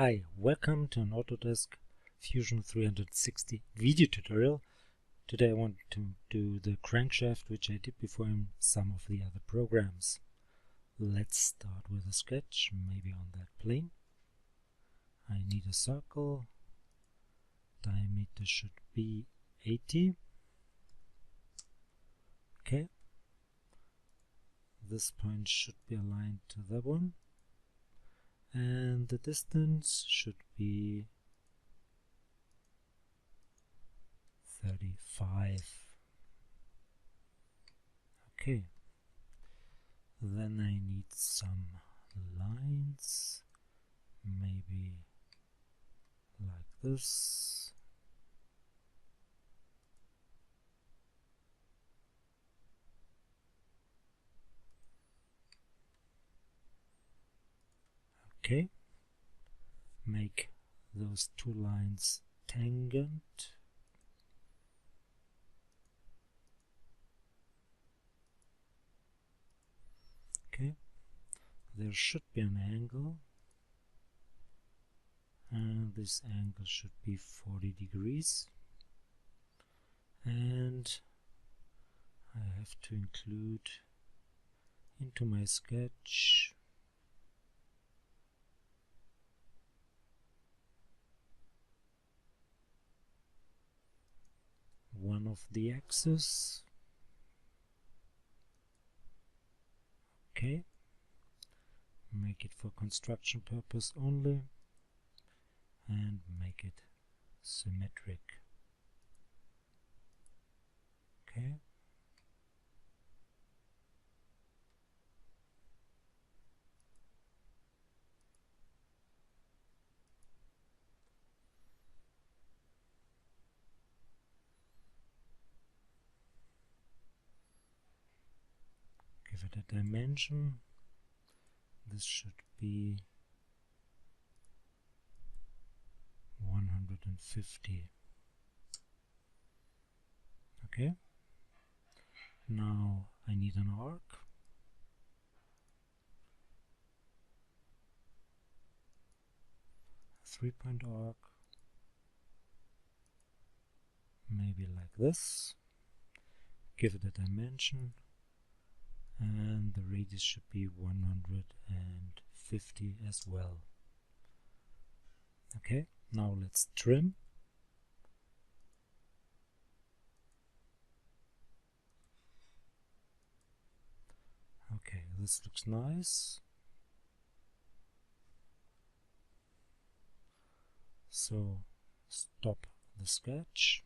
Hi, welcome to an Autodesk Fusion 360 video tutorial. Today I want to do the crankshaft, which I did before in some of the other programs. Let's start with a sketch, maybe on that plane. I need a circle. Diameter should be 80. Okay. This point should be aligned to that one. And the distance should be 35. Okay. Then I need some lines, maybe like this. Okay, make those two lines tangent. Okay, there should be an angle, and this angle should be 40 degrees. And I have to include into my sketch one of the axes. Okay, make it for construction purpose only and make it symmetric. Okay, give it a dimension. This should be 150. Okay, now I need an arc. A 3-point arc, maybe like this. Give it a dimension, and the radius should be 150 as well. Okay, now let's trim. Okay, this looks nice. So stop the sketch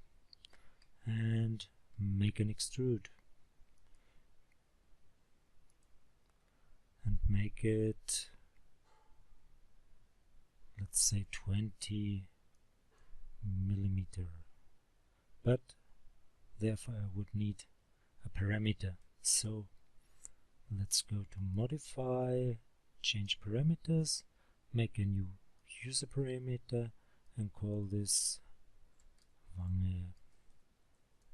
and make an extrude. And make it, let's say 20 millimeter. But therefore I would need a parameter. So let's go to modify, change parameters, make a new user parameter and call this Wange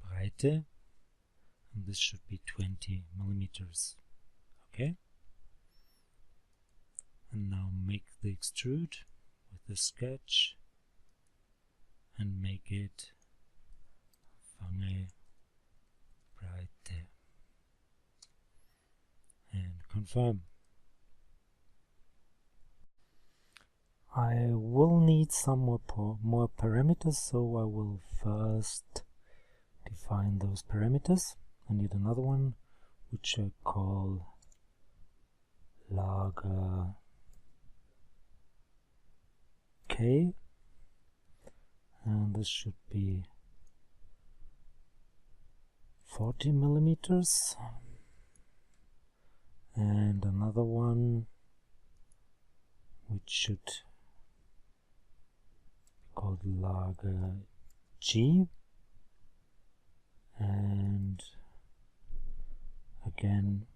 Breite, and this should be 20 millimeters. Okay, and now make the extrude with the sketch and make it Wange Breite and confirm. I will need some more parameters, so I will first define those parameters. I need another one which I call Lager K, and this should be 40 millimeters, and another one which should be called Lager G, and again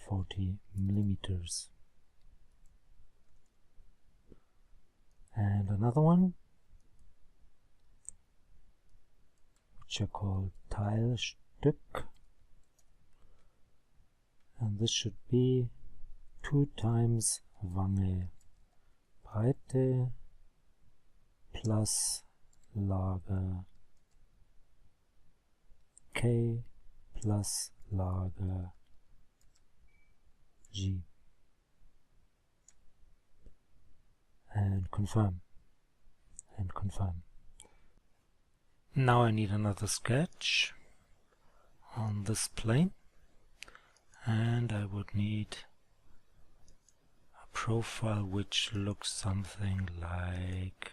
40 millimeters, and another one which I call Teilstück, and this should be 2 times Wange Breite plus Lager K plus Lager G. And confirm. And confirm. Now I need another sketch on this plane, and I would need a profile which looks something like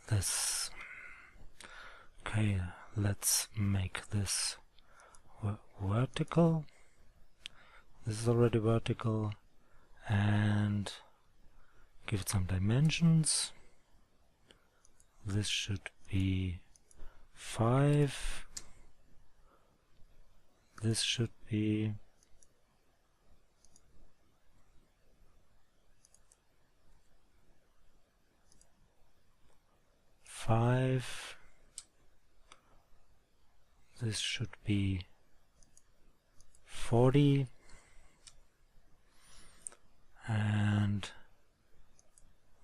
this. Okay, let's make this vertical. This is already vertical, and give it some dimensions. This should be 5. This should be 5. This should be 40. And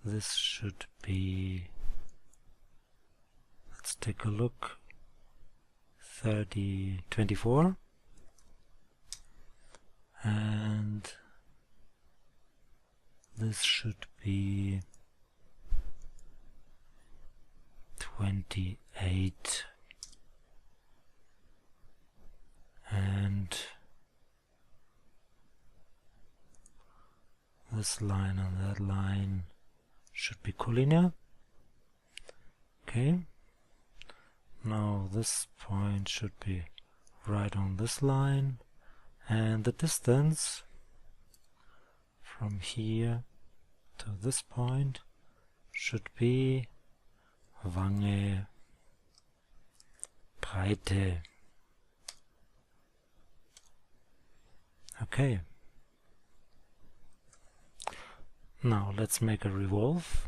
this should be, let's take a look, 24. And this should be 28. And this line and that line should be collinear. Okay. Now this point should be right on this line, and the distance from here to this point should be Wange Breite. Okay. Now let's make a revolve.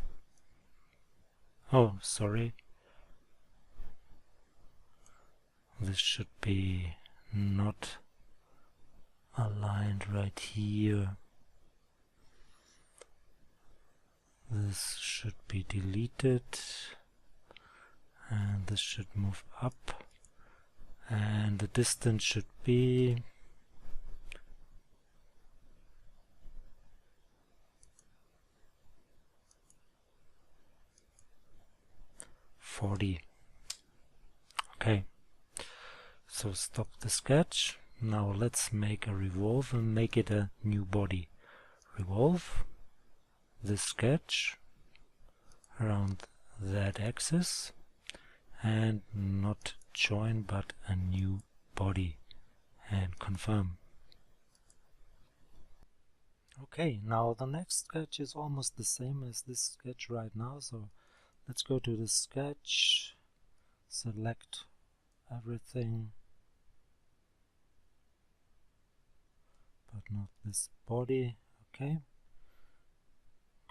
Oh, sorry. This should be not aligned right here. This should be deleted, and this should move up, and the distance should be 40. Okay, so stop the sketch. Now let's make a revolve and make it a new body. Revolve this sketch around that axis, and not join but a new body, and confirm. Okay, now the next sketch is almost the same as this sketch right now, so let's go to the sketch, select everything, but not this body. Okay.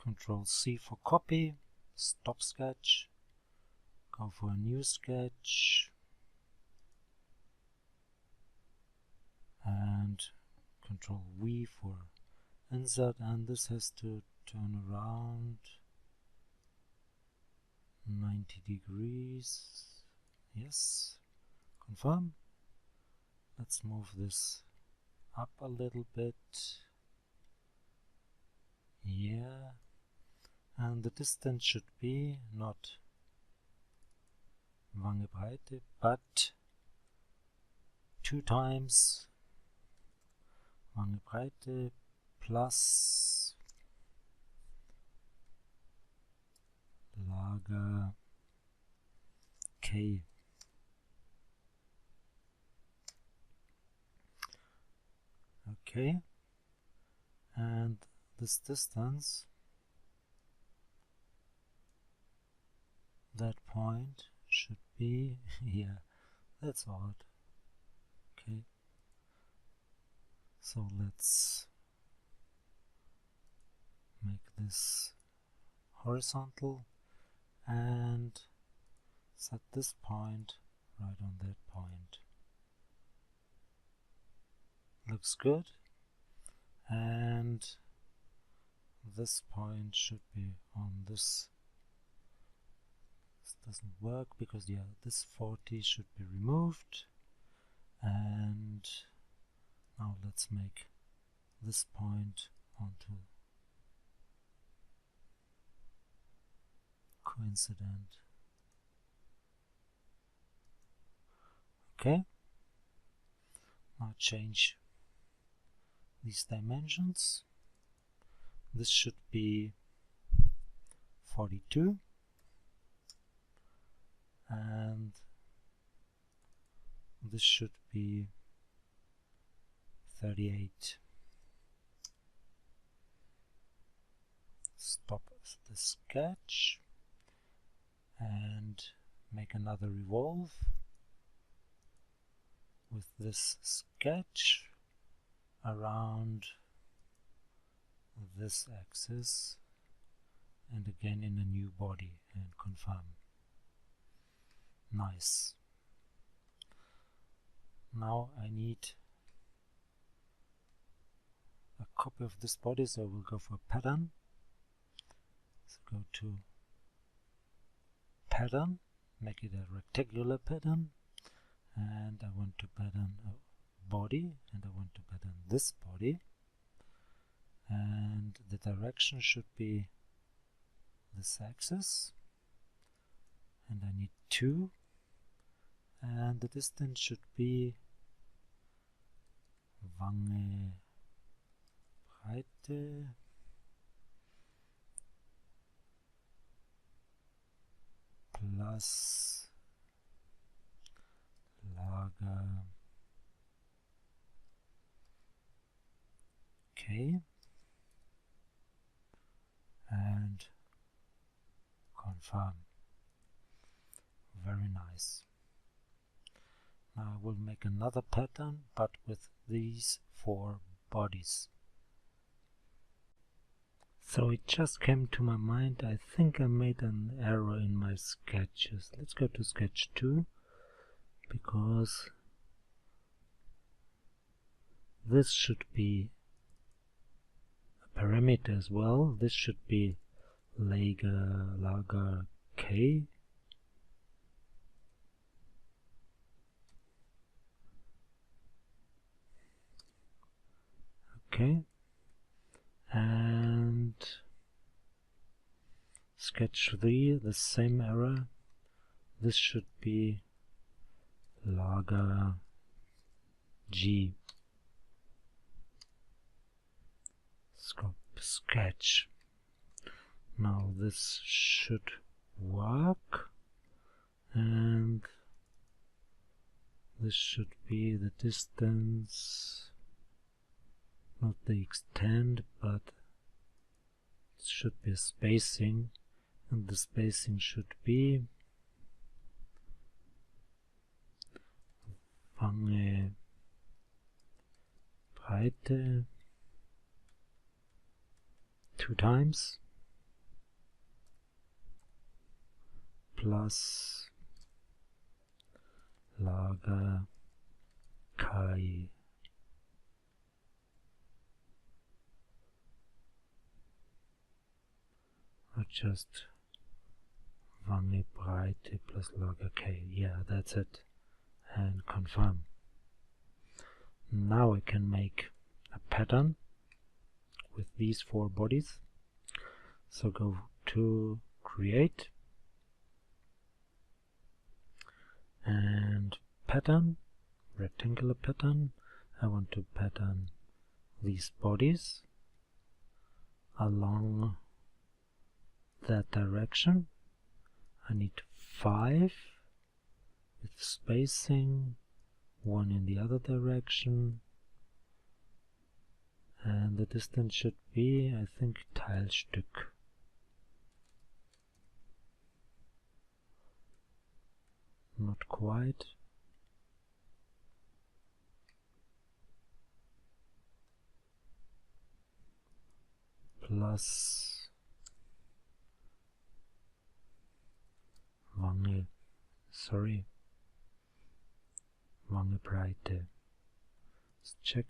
Control C for copy, stop sketch, go for a new sketch, and Control V for insert, and this has to turn around 90 degrees. Yes, confirm. Let's move this up a little bit. Yeah, and the distance should be not Wange Breite, but 2 times Wange Breite plus Lager K. Okay, and this distance, that point should be here. That's odd. Okay, So let's make this horizontal and set this point right on that point. Looks good. And this point should be on this. This doesn't work because this 40 should be removed. And now let's make this point onto coincident. Okay. Now change these dimensions. This should be 42 and this should be 38. Stop the sketch and make another revolve with this sketch around this axis and again in a new body and confirm. Nice. Now I need a copy of this body, so I will go for pattern. So go to pattern, make it a rectangular pattern, and I want to pattern a body, and I want to pattern this body, and the direction should be this axis, and I need 2, and the distance should be Wange Breite plus Lager K and confirm. Very nice. Now I will make another pattern, but with these 4 bodies. So it just came to my mind, I think I made an error in my sketches. Let's go to sketch 2, because this should be a parameter as well. This should be Lager K. Okay, and sketch 3, the same error. This should be Lager G. Scope sketch. Now this should work, and this should be the distance, not the extent, but it should be a spacing, and the spacing should be Wange Breite 2 times plus Lager K. Or just Wange Breite plus Lager K. Yeah, that's it. And confirm. Now I can make a pattern with these 4 bodies. So go to create and pattern, rectangular pattern. I want to pattern these bodies along that direction. I need 5 with spacing, 1 in the other direction, and the distance should be, I think, Teilstück. Not quite. plus Wangebreite. Let's check.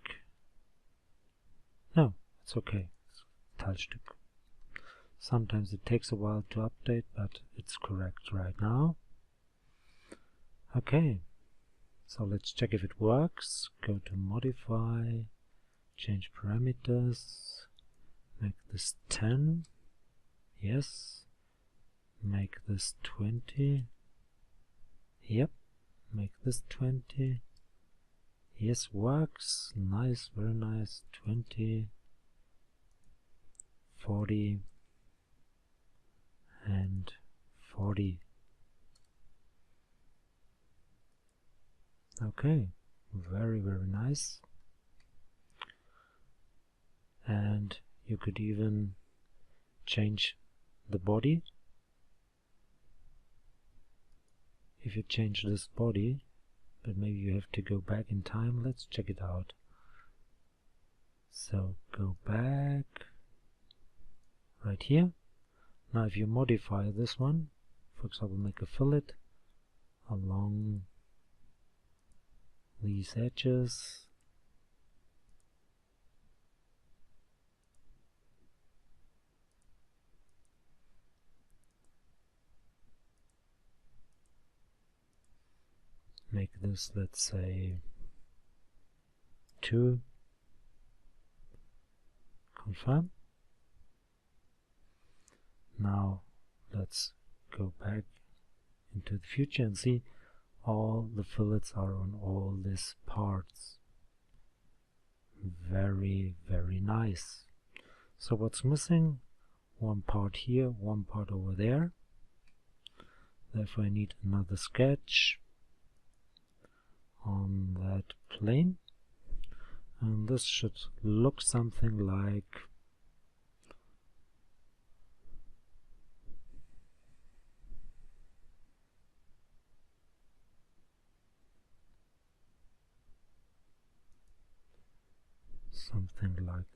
No, it's okay. Teilstück. Sometimes it takes a while to update, but it's correct right now. Okay, so let's check if it works. Go to modify, change parameters, make this 10. Yes. Make this 20. Yep. Make this 20. Yes, works. Nice, very nice. 20, 40, and 40. Okay, very, very nice. And you could even change the body. If you change this body, but maybe you have to go back in time. Let's check it out. So go back right here. Now if you modify this one, for example, make a fillet along these edges, make this, let's say, 2, confirm. Now let's go back into the future and see all the fillets are on all these parts. Very, very nice. So what's missing? One part here, one part over there. Therefore I need another sketch on that plane, and this should look something like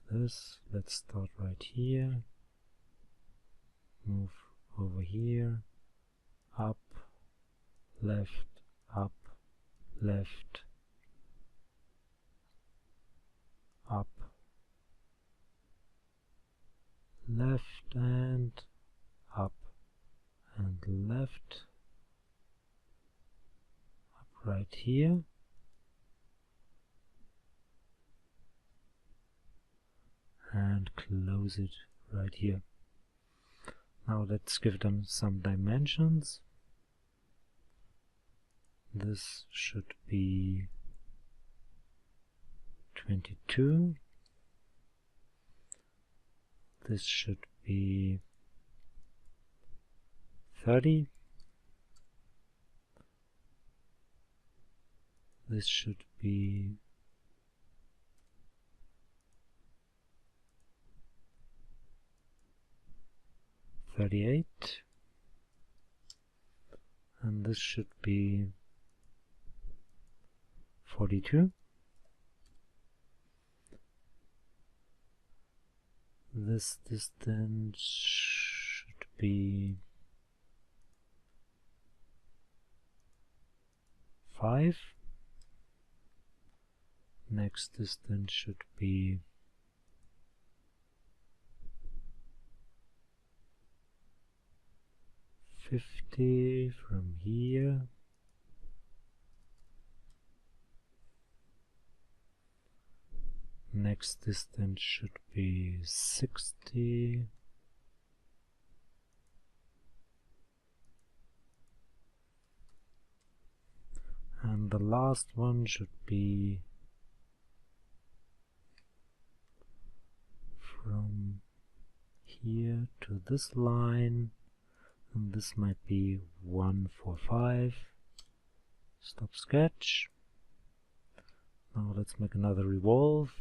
this. Let's start right here, move over here, up, left, up, left, up, left, and up, and left, up right here, and close it right here. Now let's give them some dimensions. This should be 22. This should be 30. This should be 38. And this should be 42. This distance should be 5. Next distance should be 50 from here. Next distance should be 60. And the last one should be from here to this line, and this might be 145. Stop sketch. Now let's make another revolve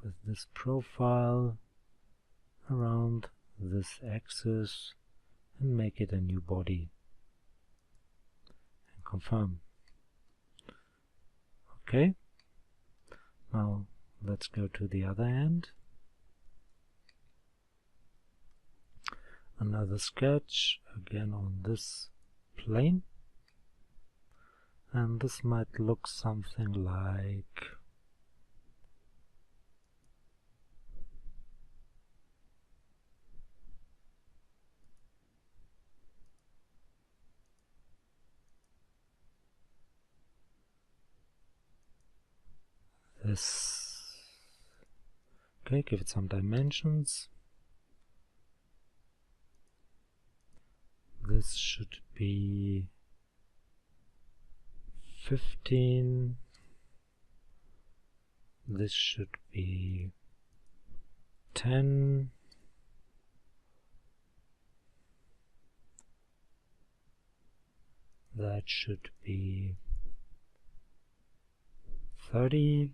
with this profile around this axis and make it a new body and confirm. Okay, now let's go to the other end. Another sketch, again on this plane. And this might look something like this. Okay, give it some dimensions. This should be 15. This should be 10. That should be 30.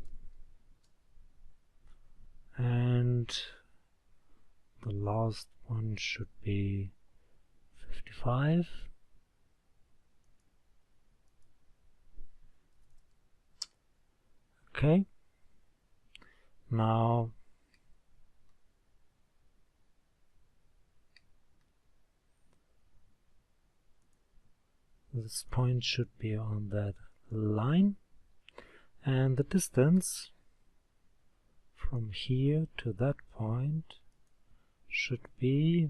And the last one should be 55. Okay. Now this point should be on that line, and the distance from here to that point should be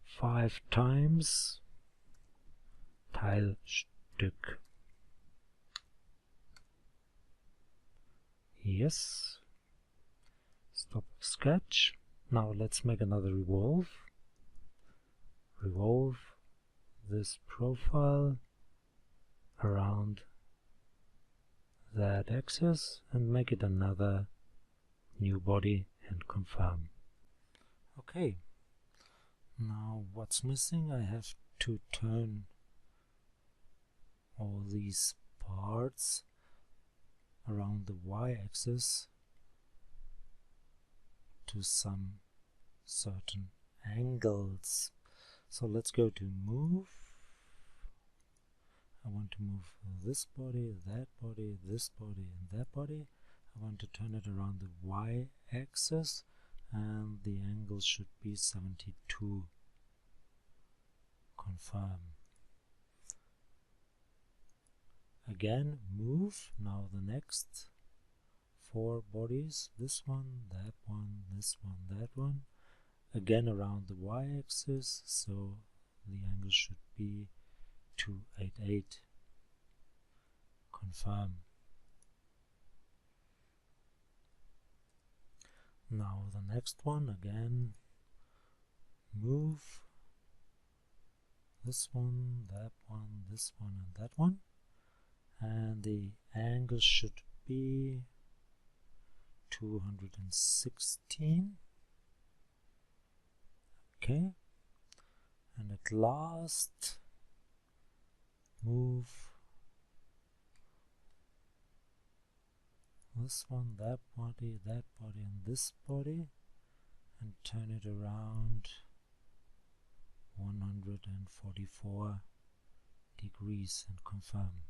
5 times Teilstück. Yes. Stop sketch. Now let's make another revolve. Revolve this profile around that axis and make it another new body and confirm. Okay, now what's missing? I have to turn all these parts around the y-axis to some certain angles. So let's go to move. I want to move this body, that body, this body, and that body. I want to turn it around the y-axis, and the angle should be 72. Confirm. Again, move. Now the next 4 bodies, this one, that one, this one, that one. Again around the y-axis, so the angle should be 288. Confirm. Now the next one, again, move this one, that one, this one, and that one. And the angle should be 216. Okay. And at last, move this one, that body, and this body, and turn it around 144 degrees and confirm.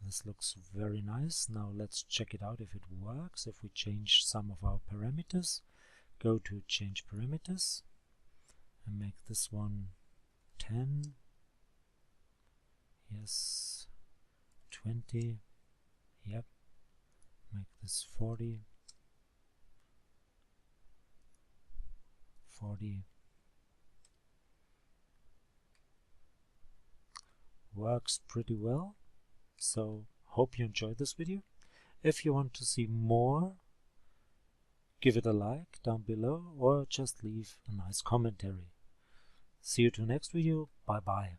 This looks very nice. Now let's check it out if it works. If we change some of our parameters, go to change parameters and make this one 10. Yes, 20. Yep. Make this 40. 40. Works pretty well. So hope you enjoyed this video. If you want to see more, give it a like down below or just leave a nice commentary. See you to the next video. Bye bye.